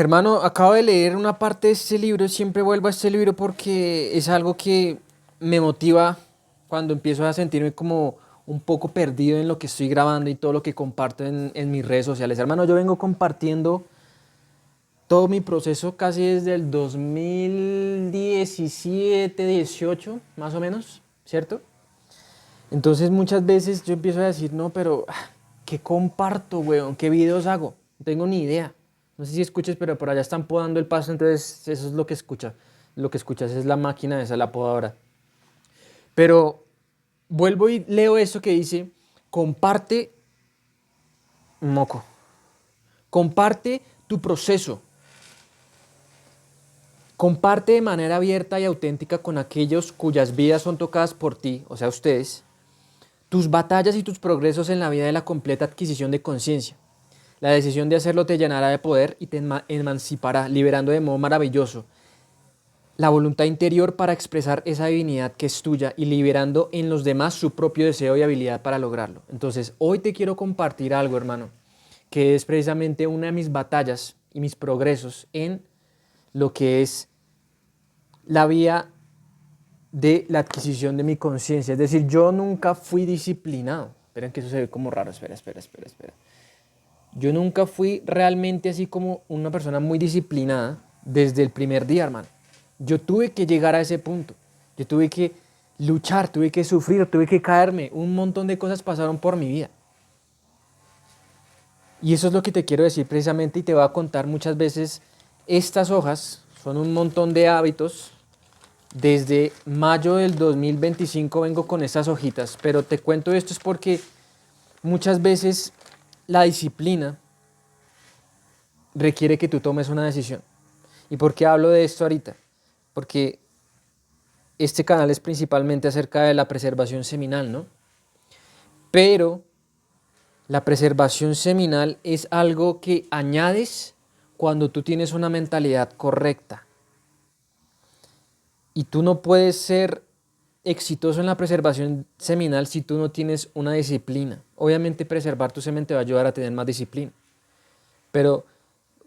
Hermano, acabo de leer una parte de este libro, siempre vuelvo a este libro porque es algo que me motiva cuando empiezo a sentirme como un poco perdido en lo que estoy grabando y todo lo que comparto en mis redes sociales. Hermano, yo vengo compartiendo todo mi proceso casi desde el 2017, 18, más o menos, ¿cierto? Entonces muchas veces yo empiezo a decir, no, pero ¿qué comparto, weón? ¿Qué videos hago? No tengo ni idea. No sé si escuches, pero por allá están podando el pasto, entonces eso es lo que escucha. Lo que escuchas es la máquina esa, la podadora. Pero vuelvo y leo eso que dice, comparte, moco, comparte tu proceso. Comparte de manera abierta y auténtica con aquellos cuyas vidas son tocadas por ti, o sea, ustedes, tus batallas y tus progresos en la vida de la completa adquisición de conciencia. La decisión de hacerlo te llenará de poder y te emancipará, liberando de modo maravilloso la voluntad interior para expresar esa divinidad que es tuya y liberando en los demás su propio deseo y habilidad para lograrlo. Entonces, hoy te quiero compartir algo, hermano, que es precisamente una de mis batallas y mis progresos en lo que es la vía de la adquisición de mi conciencia. Es decir, yo nunca fui disciplinado. Esperen que eso se ve como raro. Espera. Yo nunca fui realmente así como una persona muy disciplinada desde el primer día, hermano. Yo tuve que llegar a ese punto. Yo tuve que luchar, tuve que sufrir, tuve que caerme. Un montón de cosas pasaron por mi vida. Y eso es lo que te quiero decir precisamente y te voy a contar muchas veces. Estas hojas son un montón de hábitos. Desde mayo del 2025 vengo con estas hojitas, pero te cuento esto es porque muchas veces la disciplina requiere que tú tomes una decisión. ¿Y por qué hablo de esto ahorita? Porque este canal es principalmente acerca de la preservación seminal, ¿no? Pero la preservación seminal es algo que añades cuando tú tienes una mentalidad correcta. Y tú no puedes ser exitoso en la preservación seminal si tú no tienes una disciplina. Obviamente preservar tu semen te va a ayudar a tener más disciplina. Pero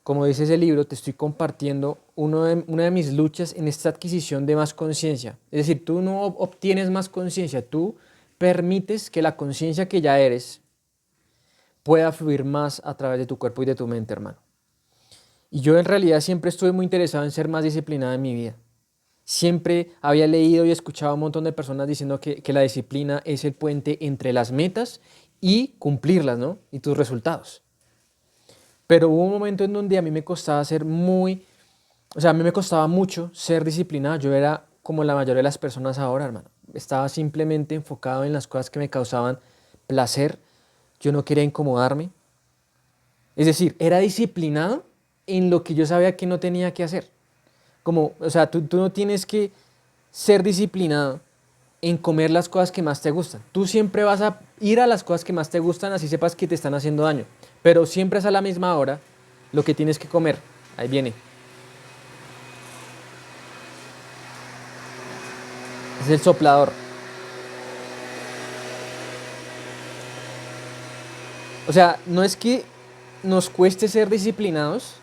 como dice ese libro, te estoy compartiendo una de mis luchas en esta adquisición de más conciencia. Es decir, tú no obtienes más conciencia, tú permites que la conciencia que ya eres pueda fluir más a través de tu cuerpo y de tu mente, hermano. Y yo en realidad siempre estuve muy interesado en ser más disciplinado en mi vida. Siempre había leído y escuchado a un montón de personas diciendo que la disciplina es el puente entre las metas y cumplirlas, ¿no? Y tus resultados. Pero hubo un momento en donde a mí me costaba ser a mí me costaba mucho ser disciplinado. Yo era como la mayoría de las personas ahora, hermano. Estaba simplemente enfocado en las cosas que me causaban placer. Yo no quería incomodarme. Es decir, era disciplinado en lo que yo sabía que no tenía que hacer. Como, o sea, tú no tienes que ser disciplinado en comer las cosas que más te gustan. Tú siempre vas a ir a las cosas que más te gustan, así sepas que te están haciendo daño. Pero siempre es a la misma hora lo que tienes que comer. Ahí viene. Es el soplador. O sea, no es que nos cueste ser disciplinados,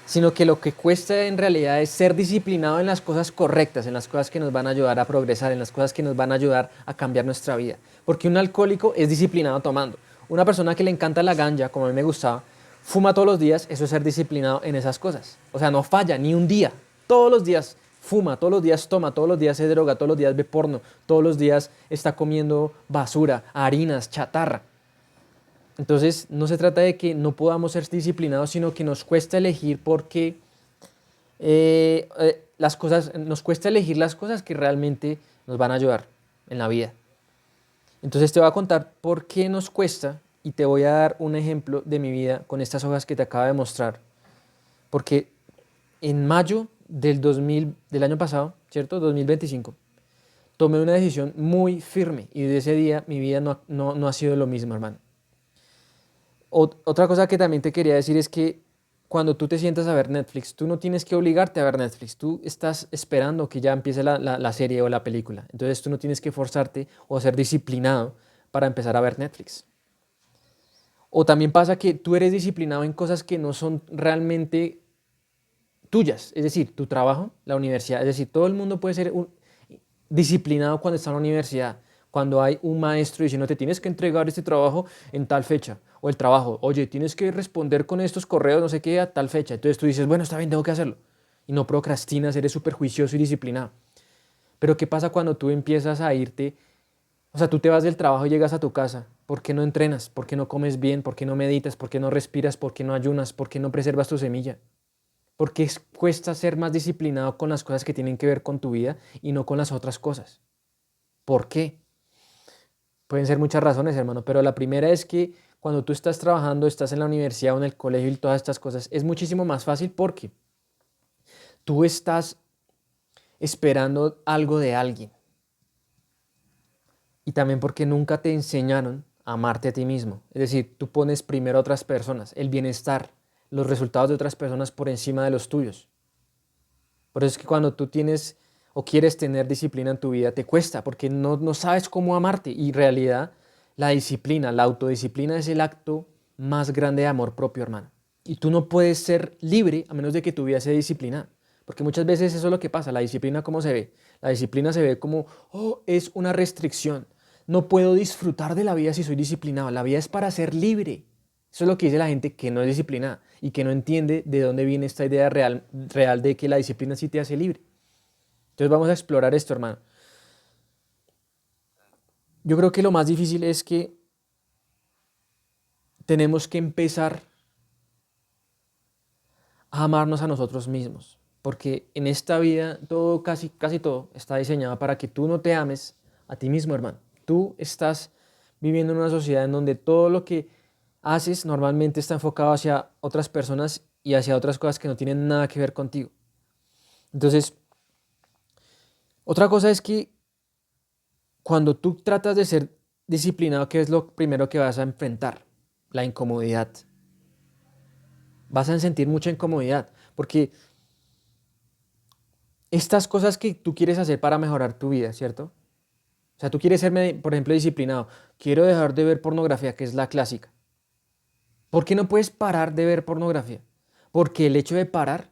sino que lo que cuesta en realidad es ser disciplinado en las cosas correctas, en las cosas que nos van a ayudar a progresar, en las cosas que nos van a ayudar a cambiar nuestra vida. Porque un alcohólico es disciplinado tomando. Una persona que le encanta la ganja, como a mí me gustaba, fuma todos los días, eso es ser disciplinado en esas cosas. O sea, no falla ni un día. Todos los días fuma, todos los días toma, todos los días se droga, todos los días ve porno, todos los días está comiendo basura, harinas, chatarra. Entonces, no se trata de que no podamos ser disciplinados, sino que nos cuesta elegir porque nos cuesta elegir las cosas que realmente nos van a ayudar en la vida. Entonces te voy a contar por qué nos cuesta y te voy a dar un ejemplo de mi vida con estas hojas que te acabo de mostrar. Porque en mayo del año pasado, ¿cierto? 2025, tomé una decisión muy firme y desde ese día mi vida no ha sido lo mismo, hermano. Otra cosa que también te quería decir es que cuando tú te sientas a ver Netflix, tú no tienes que obligarte a ver Netflix, tú estás esperando que ya empiece la serie o la película. Entonces tú no tienes que forzarte o ser disciplinado para empezar a ver Netflix. O también pasa que tú eres disciplinado en cosas que no son realmente tuyas, es decir, tu trabajo, la universidad, es decir, todo el mundo puede ser disciplinado cuando está en la universidad, cuando hay un maestro diciendo te tienes que entregar este trabajo en tal fecha, o el trabajo, oye, tienes que responder con estos correos, no sé qué, a tal fecha. Entonces tú dices, bueno, está bien, tengo que hacerlo. Y no procrastinas, eres súper juicioso y disciplinado. Pero ¿qué pasa cuando tú empiezas a irte? O sea, tú te vas del trabajo y llegas a tu casa. ¿Por qué no entrenas? ¿Por qué no comes bien? ¿Por qué no meditas? ¿Por qué no respiras? ¿Por qué no ayunas? ¿Por qué no preservas tu semilla? ¿Por qué cuesta ser más disciplinado con las cosas que tienen que ver con tu vida y no con las otras cosas? ¿Por qué? Pueden ser muchas razones, hermano, pero la primera es que cuando tú estás trabajando, estás en la universidad o en el colegio y todas estas cosas, es muchísimo más fácil porque tú estás esperando algo de alguien y también porque nunca te enseñaron a amarte a ti mismo. Es decir, tú pones primero a otras personas, el bienestar, los resultados de otras personas por encima de los tuyos. Por eso es que cuando tú tienes o quieres tener disciplina en tu vida, te cuesta porque no sabes cómo amarte. Y en realidad, la disciplina, la autodisciplina es el acto más grande de amor propio, hermano. Y tú no puedes ser libre a menos de que tu vida sea disciplinada. Porque muchas veces eso es lo que pasa. La disciplina, ¿cómo se ve? La disciplina se ve como, oh, es una restricción. No puedo disfrutar de la vida si soy disciplinado. La vida es para ser libre. Eso es lo que dice la gente que no es disciplinada y que no entiende de dónde viene esta idea real de que la disciplina sí te hace libre. Entonces vamos a explorar esto, hermano. Yo creo que lo más difícil es que tenemos que empezar a amarnos a nosotros mismos. Porque en esta vida todo, casi todo, está diseñado para que tú no te ames a ti mismo, hermano. Tú estás viviendo en una sociedad en donde todo lo que haces normalmente está enfocado hacia otras personas y hacia otras cosas que no tienen nada que ver contigo. Entonces, otra cosa es que cuando tú tratas de ser disciplinado, ¿qué es lo primero que vas a enfrentar? La incomodidad. Vas a sentir mucha incomodidad, porque estas cosas que tú quieres hacer para mejorar tu vida, ¿cierto? O sea, tú quieres ser, por ejemplo, disciplinado. Quiero dejar de ver pornografía, que es la clásica. ¿Por qué no puedes parar de ver pornografía? Porque el hecho de parar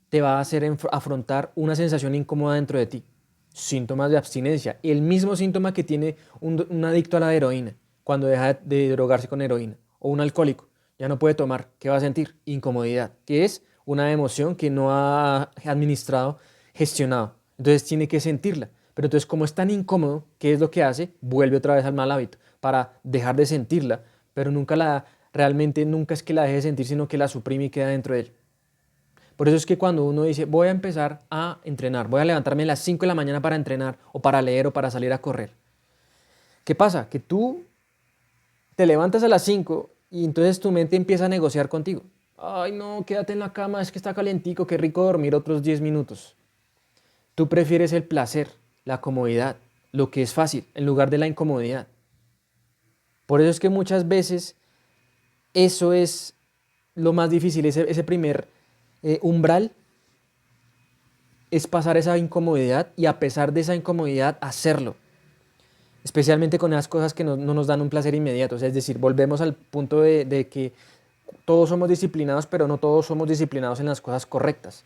te va a hacer afrontar una sensación incómoda dentro de ti. Síntomas de abstinencia. El mismo síntoma que tiene un adicto a la heroína cuando deja de drogarse con heroína. O un alcohólico. Ya no puede tomar. ¿Qué va a sentir? Incomodidad. Que es una emoción que no ha administrado, gestionado. Entonces tiene que sentirla. Pero entonces como es tan incómodo, ¿qué es lo que hace? Vuelve otra vez al mal hábito para dejar de sentirla, pero realmente nunca es que la deje de sentir, sino que la suprime y queda dentro de él. Por eso es que cuando uno dice, voy a empezar a entrenar, voy a levantarme a las 5 de la mañana para entrenar, o para leer, o para salir a correr. ¿Qué pasa? Que tú te levantas a las 5 y entonces tu mente empieza a negociar contigo. Ay, no, quédate en la cama, es que está calentico, qué rico dormir otros 10 minutos. Tú prefieres el placer, la comodidad, lo que es fácil, en lugar de la incomodidad. Por eso es que muchas veces eso es lo más difícil, ese primer umbral es pasar esa incomodidad y a pesar de esa incomodidad hacerlo. Especialmente con esas cosas que no nos dan un placer inmediato. O sea, es decir, volvemos al punto de que todos somos disciplinados, pero no todos somos disciplinados en las cosas correctas.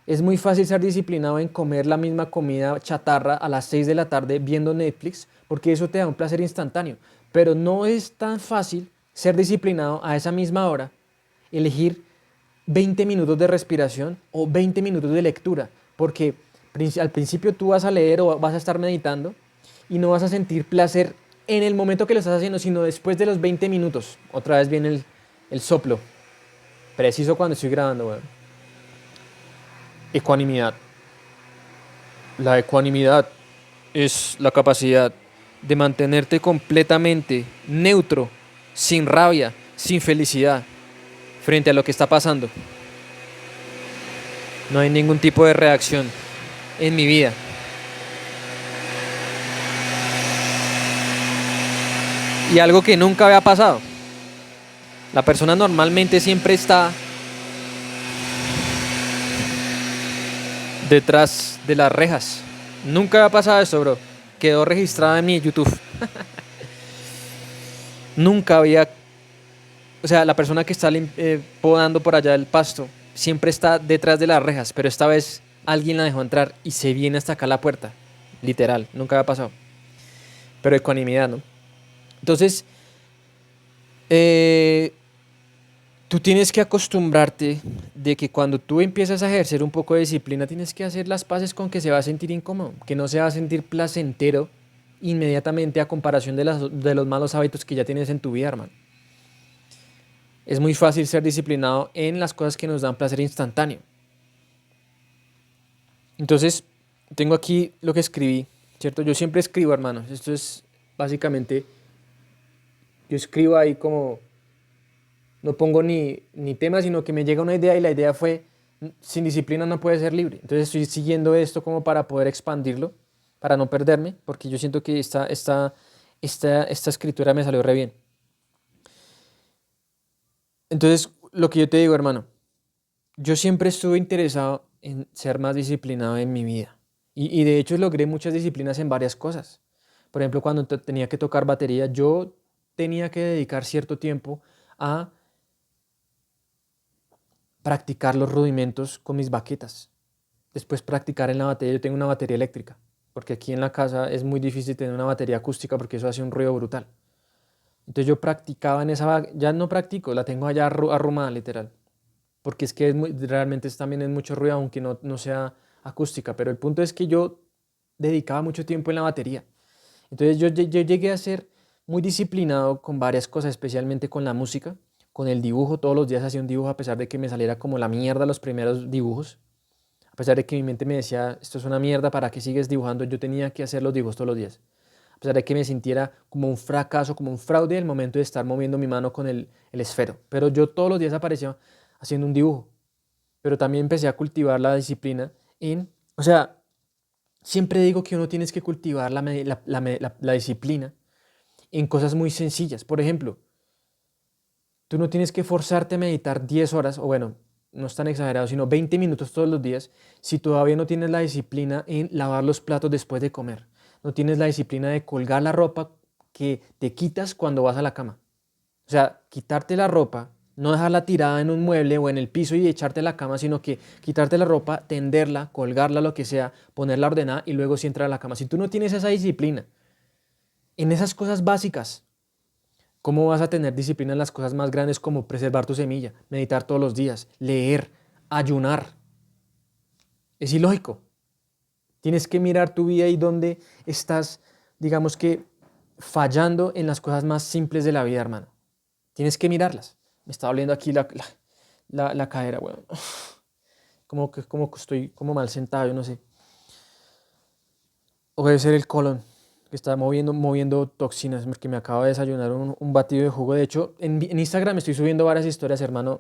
Es muy fácil ser disciplinado en comer la misma comida chatarra a las 6 de la tarde viendo Netflix, porque eso te da un placer instantáneo. Pero no es tan fácil ser disciplinado a esa misma hora, elegir 20 minutos de respiración o 20 minutos de lectura, porque al principio tú vas a leer o vas a estar meditando y no vas a sentir placer en el momento que lo estás haciendo, sino después de los 20 minutos. Otra vez viene el soplo, preciso cuando estoy grabando. Bueno. Ecuanimidad. La ecuanimidad es la capacidad de mantenerte completamente neutro, sin rabia, sin felicidad, frente a lo que está pasando. No hay ningún tipo de reacción en mi vida. Y algo que nunca había pasado. La persona normalmente siempre está detrás de las rejas. Nunca había pasado eso, bro. Quedó registrado en mi YouTube. Nunca había o sea, la persona que está podando por allá el pasto siempre está detrás de las rejas, pero esta vez alguien la dejó entrar y se viene hasta acá a la puerta. Literal, nunca había pasado. Pero ecuanimidad, ¿no? Entonces, eh, tú tienes que acostumbrarte de que cuando tú empiezas a ejercer un poco de disciplina, tienes que hacer las paces con que se va a sentir incómodo, que no se va a sentir placentero inmediatamente a comparación de los malos hábitos que ya tienes en tu vida, hermano. Es muy fácil ser disciplinado en las cosas que nos dan placer instantáneo. Entonces, tengo aquí lo que escribí, ¿cierto? Yo siempre escribo, hermanos. Esto es básicamente, yo escribo ahí como, no pongo ni tema, sino que me llega una idea y la idea fue, sin disciplina no puede ser libre. Entonces estoy siguiendo esto como para poder expandirlo, para no perderme, porque yo siento que esta escritura me salió re bien. Entonces, lo que yo te digo, hermano, yo siempre estuve interesado en ser más disciplinado en mi vida. Y de hecho logré muchas disciplinas en varias cosas. Por ejemplo, cuando tenía que tocar batería, yo tenía que dedicar cierto tiempo a practicar los rudimentos con mis baquetas. Después practicar en la batería. Yo tengo una batería eléctrica, porque aquí en la casa es muy difícil tener una batería acústica porque eso hace un ruido brutal. Entonces yo practicaba en esa, ya no practico, la tengo allá arrumada literal, porque es que realmente también es mucho ruido, aunque no sea acústica, pero el punto es que yo dedicaba mucho tiempo en la batería. Entonces yo llegué a ser muy disciplinado con varias cosas, especialmente con la música, con el dibujo. Todos los días hacía un dibujo a pesar de que me saliera como la mierda los primeros dibujos. A pesar de que mi mente me decía, esto es una mierda, ¿para qué sigues dibujando? Yo tenía que hacer los dibujos todos los días. A pesar de que me sintiera como un fracaso, como un fraude el momento de estar moviendo mi mano con el esfero. Pero yo todos los días aparecía haciendo un dibujo. Pero también empecé a cultivar la disciplina o sea, siempre digo que uno tienes que cultivar la disciplina en cosas muy sencillas. Por ejemplo, tú no tienes que forzarte a meditar 10 horas, o bueno, no es tan exagerado, sino 20 minutos todos los días, si todavía no tienes la disciplina en lavar los platos después de comer. No tienes la disciplina de colgar la ropa que te quitas cuando vas a la cama. O sea, quitarte la ropa, no dejarla tirada en un mueble o en el piso y echarte a la cama, sino que quitarte la ropa, tenderla, colgarla, lo que sea, ponerla ordenada y luego sí entrar a la cama. Si tú no tienes esa disciplina en esas cosas básicas, ¿cómo vas a tener disciplina en las cosas más grandes como preservar tu semilla, meditar todos los días, leer, ayunar? Es ilógico. Tienes que mirar tu vida y dónde estás, digamos que, fallando en las cosas más simples de la vida, hermano. Tienes que mirarlas. Me está doliendo aquí la cadera, weón. Como que estoy como mal sentado, yo no sé. O debe ser el colon, que está moviendo toxinas, porque me acabo de desayunar un batido de jugo. De hecho, en Instagram estoy subiendo varias historias, hermano.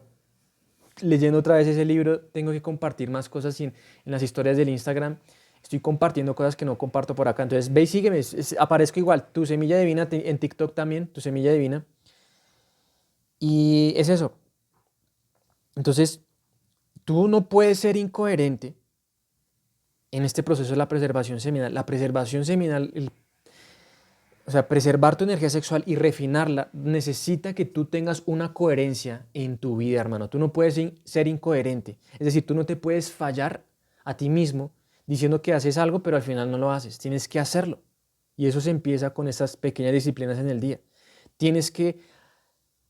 Leyendo otra vez ese libro, tengo que compartir más cosas en las historias del Instagram. Estoy compartiendo cosas que no comparto por acá. Entonces, ve y sígueme. Aparezco igual. Tu semilla divina en TikTok también, tu semilla divina. Y es eso. Entonces, tú no puedes ser incoherente en este proceso de la preservación seminal. La preservación seminal, o sea, preservar tu energía sexual y refinarla necesita que tú tengas una coherencia en tu vida, hermano. Tú no puedes ser incoherente. Es decir, tú no te puedes fallar a ti mismo diciendo que haces algo, pero al final no lo haces. Tienes que hacerlo. Y eso se empieza con estas pequeñas disciplinas en el día. Tienes que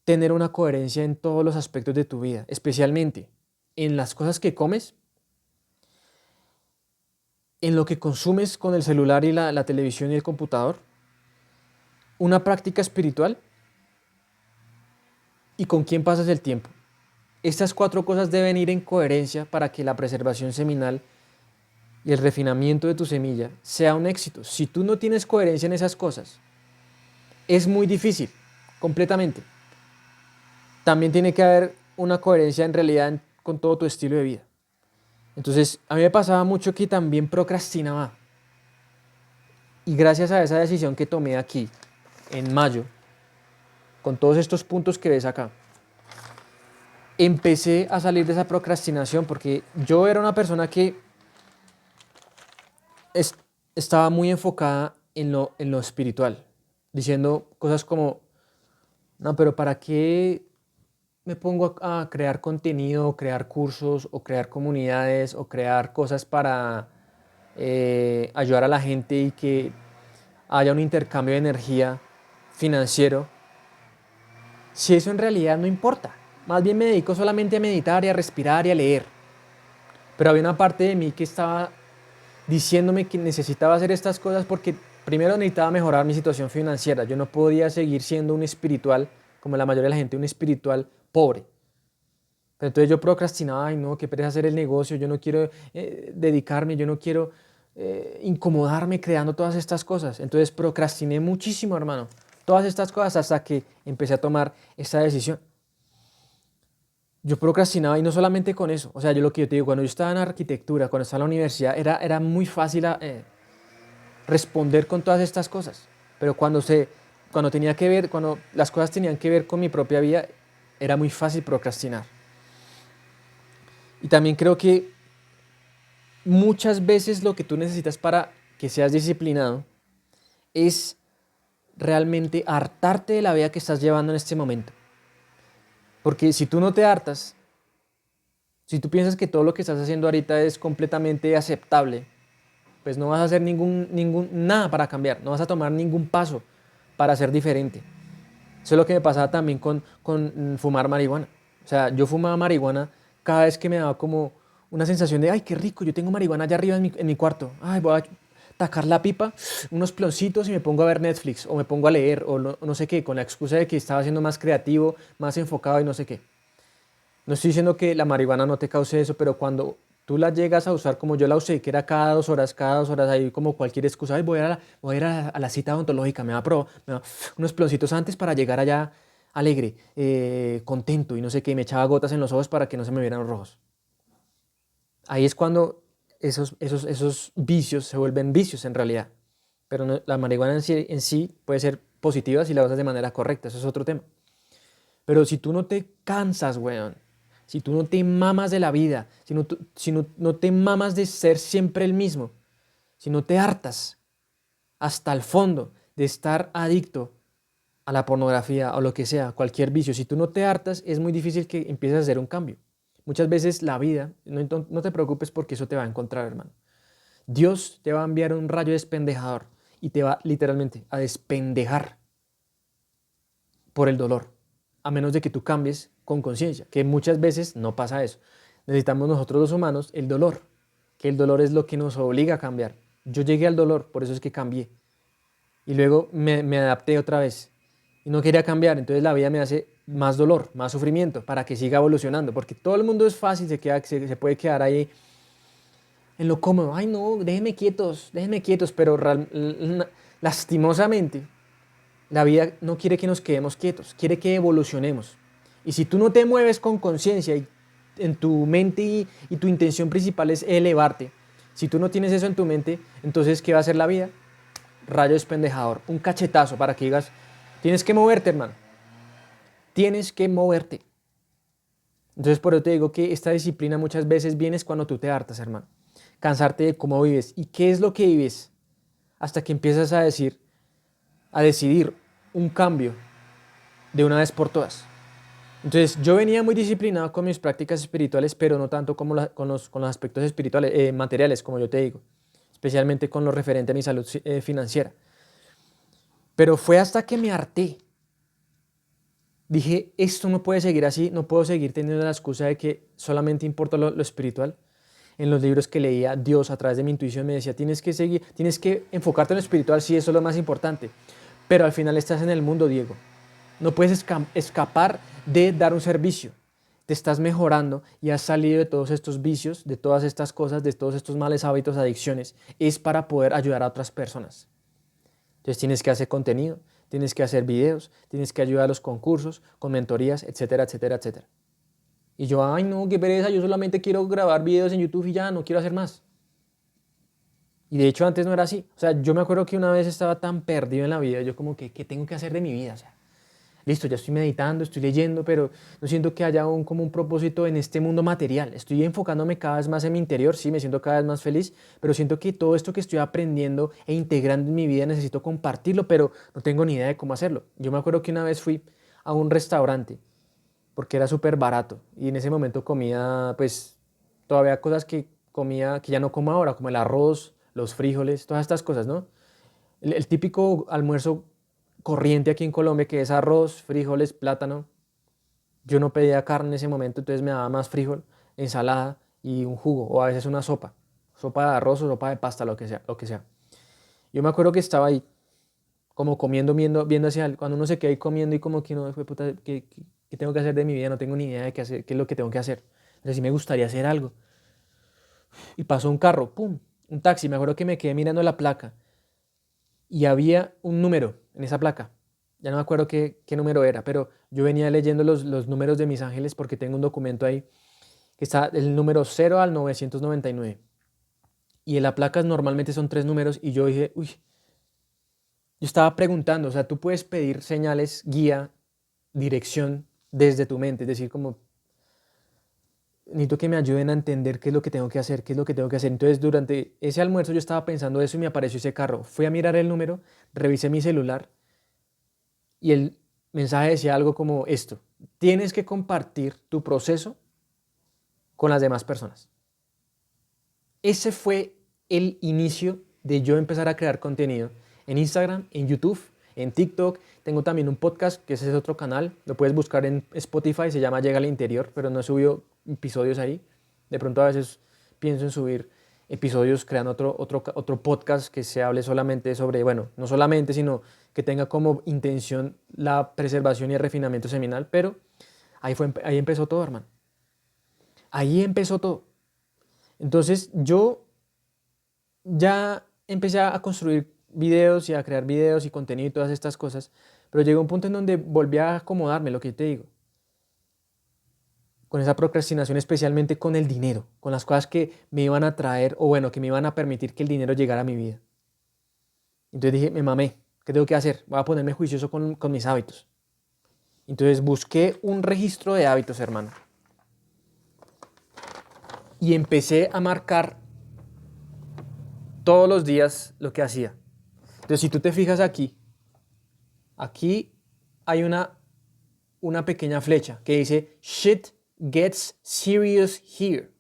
tener una coherencia en todos los aspectos de tu vida, especialmente en las cosas que comes, en lo que consumes con el celular y la televisión y el computador, una práctica espiritual y con quién pasas el tiempo. Estas cuatro cosas deben ir en coherencia para que la preservación seminal y el refinamiento de tu semilla sea un éxito. Si tú no tienes coherencia en esas cosas, es muy difícil, completamente. También tiene que haber una coherencia en realidad con todo tu estilo de vida. Entonces, a mí me pasaba mucho que también procrastinaba. Y gracias a esa decisión que tomé aquí, en mayo, con todos estos puntos que ves acá, empecé a salir de esa procrastinación porque yo era una persona que es- estaba muy enfocada en lo espiritual, diciendo cosas como, no, pero ¿para qué? me pongo a crear contenido, o crear cursos, o crear comunidades, o crear cosas para ayudar a la gente y que haya un intercambio de energía financiero, si eso en realidad no importa? Más bien me dedico solamente a meditar y a respirar y a leer. Pero había una parte de mí que estaba diciéndome que necesitaba hacer estas cosas porque primero necesitaba mejorar mi situación financiera. Yo no podía seguir siendo un espiritual, como la mayoría de la gente, un espiritual pobre. Pero entonces yo procrastinaba, ay no, qué pereza hacer el negocio, yo no quiero dedicarme, yo no quiero incomodarme creando todas estas cosas. Entonces procrastiné muchísimo, hermano, todas estas cosas hasta que empecé a tomar esta decisión. Yo procrastinaba y no solamente con eso, o sea, yo lo que yo te digo, cuando yo estaba en arquitectura, cuando estaba en la universidad, era muy fácil responder con todas estas cosas, pero cuando tenía que ver, cuando las cosas tenían que ver con mi propia vida, era muy fácil procrastinar. Y también creo que muchas veces lo que tú necesitas para que seas disciplinado es realmente hartarte de la vida que estás llevando en este momento. Porque si tú no te hartas, si tú piensas que todo lo que estás haciendo ahorita es completamente aceptable, pues no vas a hacer nada para cambiar, no vas a tomar ningún paso para ser diferente. Eso es lo que me pasaba también con fumar marihuana. O sea, yo fumaba marihuana cada vez que me daba como una sensación de, ay, qué rico, yo tengo marihuana allá arriba en mi cuarto. Ay, voy a tacar la pipa, unos ploncitos y me pongo a ver Netflix o me pongo a leer o no sé qué, con la excusa de que estaba siendo más creativo, más enfocado y no sé qué. No estoy diciendo que la marihuana no te cause eso, pero cuando tú la llegas a usar como yo la usé, que era cada 2 horas, ahí como cualquier excusa, ay, voy a ir a la cita odontológica, me da unos ploncitos antes para llegar allá alegre, contento y no sé qué, me echaba gotas en los ojos para que no se me vieran rojos. Ahí es cuando esos vicios se vuelven vicios en realidad. Pero la marihuana en sí puede ser positiva si la usas de manera correcta, eso es otro tema. Pero si tú no te cansas, weón, si tú no te mamas de la vida, si no te mamas de ser siempre el mismo, si no te hartas hasta el fondo de estar adicto a la pornografía o lo que sea, cualquier vicio, si tú no te hartas, es muy difícil que empieces a hacer un cambio. Muchas veces la vida, no te preocupes porque eso te va a encontrar, hermano. Dios te va a enviar un rayo despendejador y te va literalmente a despendejar por el dolor, a menos de que tú cambies con conciencia, que muchas veces no pasa eso. Necesitamos nosotros los humanos el dolor, que el dolor es lo que nos obliga a cambiar. Yo llegué al dolor, por eso es que cambié. Y luego me adapté otra vez y no quería cambiar, entonces la vida me hace más dolor, más sufrimiento para que siga evolucionando, porque todo el mundo es fácil, se puede quedar ahí en lo cómodo. Ay no, déjenme quietos, pero lastimosamente la vida no quiere que nos quedemos quietos, quiere que evolucionemos. Y si tú no te mueves con conciencia y en tu mente y tu intención principal es elevarte, si tú no tienes eso en tu mente, entonces ¿qué va a hacer la vida? Rayo despendejador, un cachetazo para que digas, tienes que moverte, hermano. Tienes que moverte. Entonces por eso te digo que esta disciplina muchas veces viene cuando tú te hartas, hermano. Cansarte de cómo vives. ¿Y qué es lo que vives? Hasta que empiezas a decidir un cambio de una vez por todas. Entonces yo venía muy disciplinado con mis prácticas espirituales, pero no tanto como con los aspectos espirituales, materiales, como yo te digo, especialmente con lo referente a mi salud financiera. Pero fue hasta que me harté. Dije, esto no puede seguir así, no puedo seguir teniendo la excusa de que solamente importa lo espiritual. En los libros que leía, Dios a través de mi intuición me decía, tienes que enfocarte en lo espiritual, sí, eso es lo más importante. Pero al final estás en el mundo, Diego. No puedes escapar de dar un servicio. Te estás mejorando y has salido de todos estos vicios, de todas estas cosas, de todos estos males hábitos, adicciones. Es para poder ayudar a otras personas. Entonces tienes que hacer contenido, tienes que hacer videos, tienes que ayudar a los concursos, con mentorías, etcétera, etcétera, etcétera. Y yo, ay no, qué pereza, yo solamente quiero grabar videos en YouTube y ya, no quiero hacer más. Y de hecho antes no era así. O sea, yo me acuerdo que una vez estaba tan perdido en la vida, yo como que, ¿qué tengo que hacer de mi vida? O sea, listo, ya estoy meditando, estoy leyendo, pero no siento que haya como un propósito en este mundo material. Estoy enfocándome cada vez más en mi interior, sí, me siento cada vez más feliz, pero siento que todo esto que estoy aprendiendo e integrando en mi vida necesito compartirlo, pero no tengo ni idea de cómo hacerlo. Yo me acuerdo que una vez fui a un restaurante porque era súper barato. Y en ese momento comía, pues, todavía cosas que comía, que ya no como ahora, como el arroz, los frijoles, todas estas cosas, ¿no? El típico almuerzo corriente aquí en Colombia, que es arroz, frijoles, plátano. Yo no pedía carne en ese momento, entonces me daba más frijol, ensalada y un jugo, o a veces una sopa. Sopa de arroz o sopa de pasta, lo que sea, lo que sea. Yo me acuerdo que estaba ahí, como comiendo, viendo hacia cuando uno se queda ahí comiendo y como que no, fue puta, ¿qué tengo que hacer de mi vida? No tengo ni idea de qué hacer, qué es lo que tengo que hacer. Pero sí me gustaría hacer algo. Y pasó un carro, ¡pum! Un taxi. Me acuerdo que me quedé mirando la placa y había un número en esa placa. Ya no me acuerdo qué número era, pero yo venía leyendo los números de mis ángeles porque tengo un documento ahí que está el número 0 al 999. Y en la placa normalmente son 3 números y yo dije, uy, yo estaba preguntando, o sea, tú puedes pedir señales, guía, dirección desde tu mente, es decir, como necesito que me ayuden a entender qué es lo que tengo que hacer, qué es lo que tengo que hacer. Entonces, durante ese almuerzo yo estaba pensando eso y me apareció ese carro. Fui a mirar el número, revisé mi celular y el mensaje decía algo como esto: tienes que compartir tu proceso con las demás personas. Ese fue el inicio de yo empezar a crear contenido en Instagram, en YouTube, en TikTok. Tengo también un podcast, que ese es otro canal. Lo puedes buscar en Spotify, se llama Llega al Interior, pero no he subido episodios ahí. De pronto a veces pienso en subir episodios creando otro podcast que se hable solamente sobre, bueno, no solamente, sino que tenga como intención la preservación y el refinamiento seminal, pero ahí empezó todo, hermano. Ahí empezó todo. Entonces yo ya empecé a construir videos y a crear videos y contenido y todas estas cosas, pero llegó un punto en donde volví a acomodarme, lo que te digo, con esa procrastinación, especialmente con el dinero, con las cosas que me iban a traer, o bueno, que me iban a permitir que el dinero llegara a mi vida. Entonces dije, me mamé, ¿qué tengo que hacer? Voy a ponerme juicioso con mis hábitos. Entonces busqué un registro de hábitos, hermano, y empecé a marcar todos los días lo que hacía. Entonces, si tú te fijas aquí hay una pequeña flecha que dice Shit gets serious here,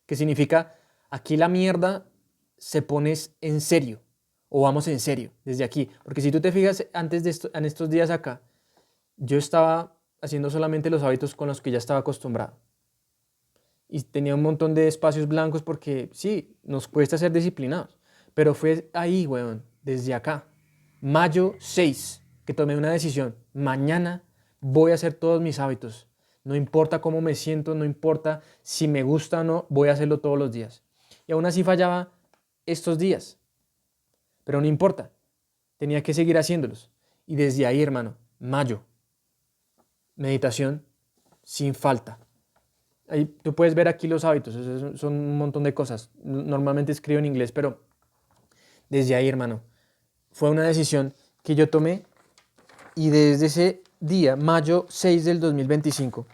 que significa aquí la mierda se pone en serio, o vamos en serio desde aquí. Porque si tú te fijas, antes de esto, en estos días acá, yo estaba haciendo solamente los hábitos con los que ya estaba acostumbrado. Y tenía un montón de espacios blancos porque sí, nos cuesta ser disciplinados. Pero fue ahí, weón, desde acá, mayo 6, que tomé una decisión. Mañana voy a hacer todos mis hábitos. No importa cómo me siento, no importa si me gusta o no, voy a hacerlo todos los días. Y aún así fallaba estos días. Pero no importa, tenía que seguir haciéndolos. Y desde ahí, hermano, mayo, meditación sin falta. Ahí, tú puedes ver aquí los hábitos, son un montón de cosas. Normalmente escribo en inglés, pero desde ahí, hermano, fue una decisión que yo tomé y desde ese día, mayo 6 del 2025,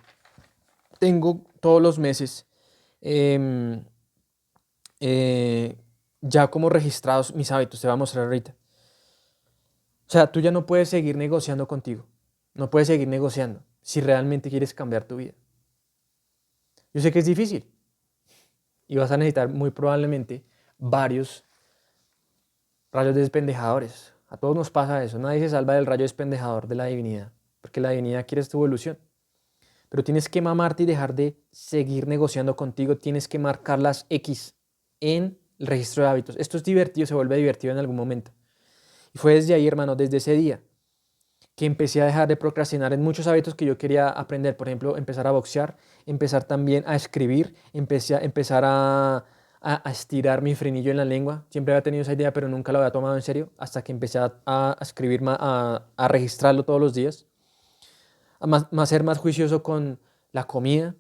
tengo todos los meses eh, eh, ya como registrados mis hábitos. Te voy a mostrar ahorita. O sea, tú ya no puedes seguir negociando contigo. No puedes seguir negociando si realmente quieres cambiar tu vida. Yo sé que es difícil y vas a necesitar muy probablemente varios rayos despendejadores. A todos nos pasa eso. Nadie se salva del rayo despendejador de la divinidad, porque la divinidad quiere tu evolución. Pero tienes que mamarte y dejar de seguir negociando contigo. Tienes que marcar las X en el registro de hábitos. Esto es divertido, se vuelve divertido en algún momento. Y fue desde ahí, hermano, desde ese día, que empecé a dejar de procrastinar en muchos hábitos que yo quería aprender. Por ejemplo, empezar a boxear, empezar también a escribir, empezar a estirar mi frenillo en la lengua. Siempre había tenido esa idea, pero nunca la había tomado en serio, hasta que empecé a escribir, a registrarlo todos los días, a ser más juicioso con la comida,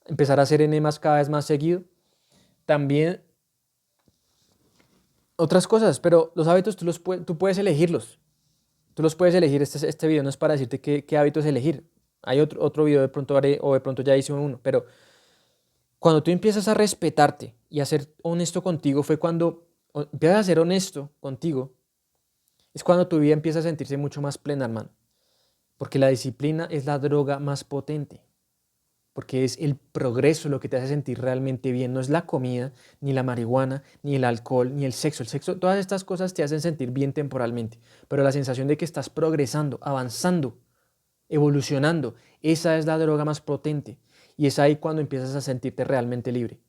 empezar a hacer enemas cada vez más seguido. También otras cosas, pero los hábitos tú puedes elegirlos. Tú los puedes elegir. Este video no es para decirte qué hábitos elegir. Hay otro video de pronto haré, o de pronto ya hice uno, pero cuando tú empiezas a respetarte y a ser honesto contigo, fue cuando empiezas a ser honesto contigo, es cuando tu vida empieza a sentirse mucho más plena, hermano. Porque la disciplina es la droga más potente. Porque es el progreso lo que te hace sentir realmente bien. No es la comida, ni la marihuana, ni el alcohol, ni el sexo. El sexo, todas estas cosas te hacen sentir bien temporalmente. Pero la sensación de que estás progresando, avanzando, evolucionando, esa es la droga más potente. Y es ahí cuando empiezas a sentirte realmente libre.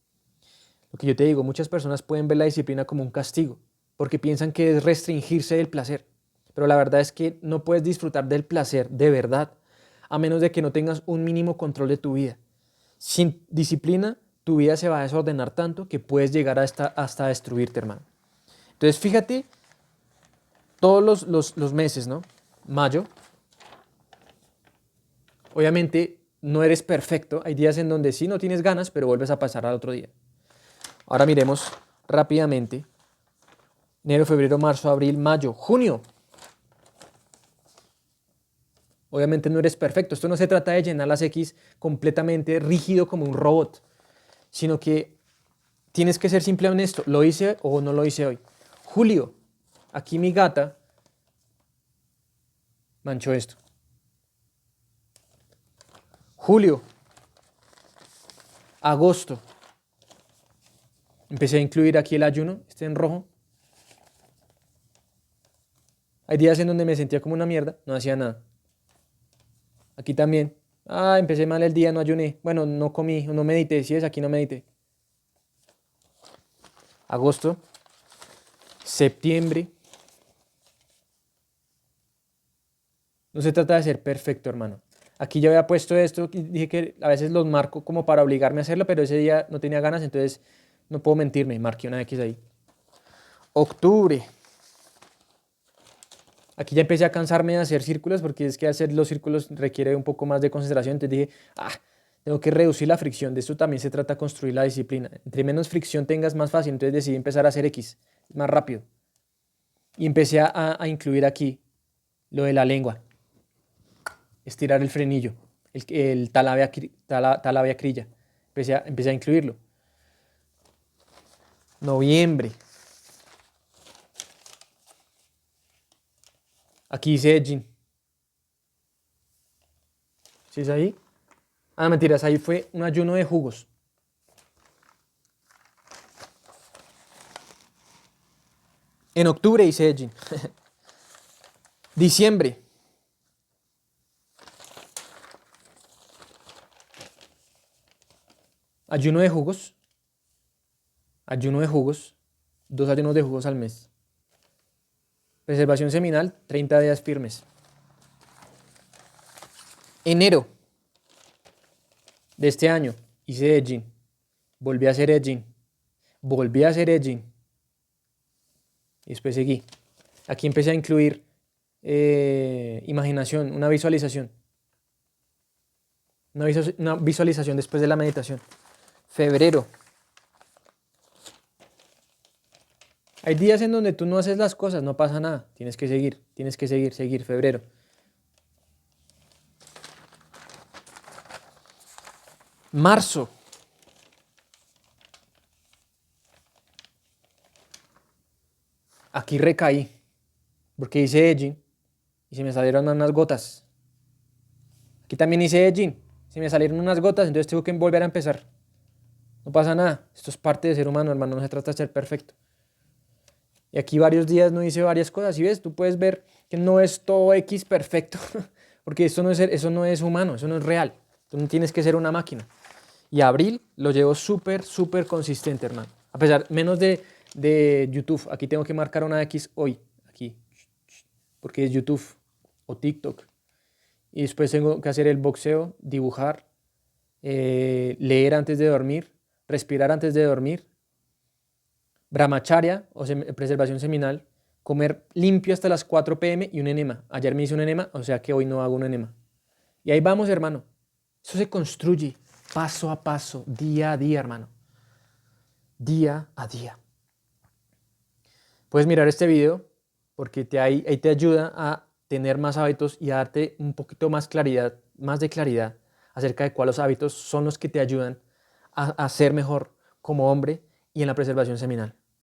Lo que yo te digo, muchas personas pueden ver la disciplina como un castigo, porque piensan que es restringirse del placer. Pero la verdad es que no puedes disfrutar del placer de verdad, a menos de que no tengas un mínimo control de tu vida. Sin disciplina, tu vida se va a desordenar tanto que puedes llegar hasta destruirte, hermano. Entonces, fíjate, todos los meses, ¿no? Mayo, obviamente no eres perfecto. Hay días en donde sí no tienes ganas, pero vuelves a pasar al otro día. Ahora miremos rápidamente. Enero, febrero, marzo, abril, mayo, junio. Obviamente no eres perfecto. Esto no se trata de llenar las X completamente rígido como un robot, sino que tienes que ser simple y honesto. ¿Lo hice o no lo hice hoy? Julio, aquí mi gata manchó esto. Julio, agosto, empecé a incluir aquí el ayuno, este en rojo. Hay días en donde me sentía como una mierda, no hacía nada. Aquí también. Empecé mal el día, no ayuné. Bueno, no comí, no medité. Si es, aquí no medité. Agosto, septiembre. No se trata de ser perfecto, hermano. Aquí yo había puesto esto, dije que a veces los marco como para obligarme a hacerlo, pero ese día no tenía ganas, entonces no puedo mentirme, marqué una X ahí. Octubre. Aquí ya empecé a cansarme de hacer círculos porque es que hacer los círculos requiere un poco más de concentración. Entonces dije, tengo que reducir la fricción. De esto también se trata de construir la disciplina. Entre menos fricción tengas, más fácil. Entonces decidí empezar a hacer X, más rápido. Y empecé a incluir aquí lo de la lengua. Estirar el frenillo, el talavia crilla. Empecé a incluirlo. Noviembre. Aquí hice edging. ¿Sí es ahí? Mentiras, ahí fue un ayuno de jugos. En octubre hice edging. Diciembre. Ayuno de jugos. Ayuno de jugos. 2 ayunos de jugos al mes. Preservación seminal, 30 días firmes. Enero de este año hice edging. Volví a hacer edging. Volví a hacer edging. Y después seguí. Aquí empecé a incluir imaginación, una visualización. Una visualización después de la meditación. Febrero. Hay días en donde tú no haces las cosas, no pasa nada. Tienes que seguir, febrero. Marzo. Aquí recaí, porque hice edging y se me salieron unas gotas. Aquí también hice edging, se me salieron unas gotas, entonces tengo que volver a empezar. No pasa nada, esto es parte de ser humano, hermano, no se trata de ser perfecto. Y aquí varios días no hice varias cosas, y ves, tú puedes ver que no es todo X perfecto, porque eso no es humano, eso no es real. Tú no tienes que ser una máquina. Y abril lo llevo súper, súper consistente, hermano. A pesar, menos de YouTube. Aquí tengo que marcar una X hoy, aquí, porque es YouTube o TikTok. Y después tengo que hacer el boxeo, dibujar, leer antes de dormir, respirar antes de dormir, brahmacharya o preservación seminal, comer limpio hasta las 4 p.m. y un enema. Ayer me hice un enema, o sea que hoy no hago un enema. Y ahí vamos, hermano. Eso se construye paso a paso, día a día, hermano. Día a día. Puedes mirar este video porque ahí te ayuda a tener más hábitos y a darte un poquito más de claridad acerca de cuáles hábitos son los que te ayudan a ser mejor como hombre y en la preservación seminal.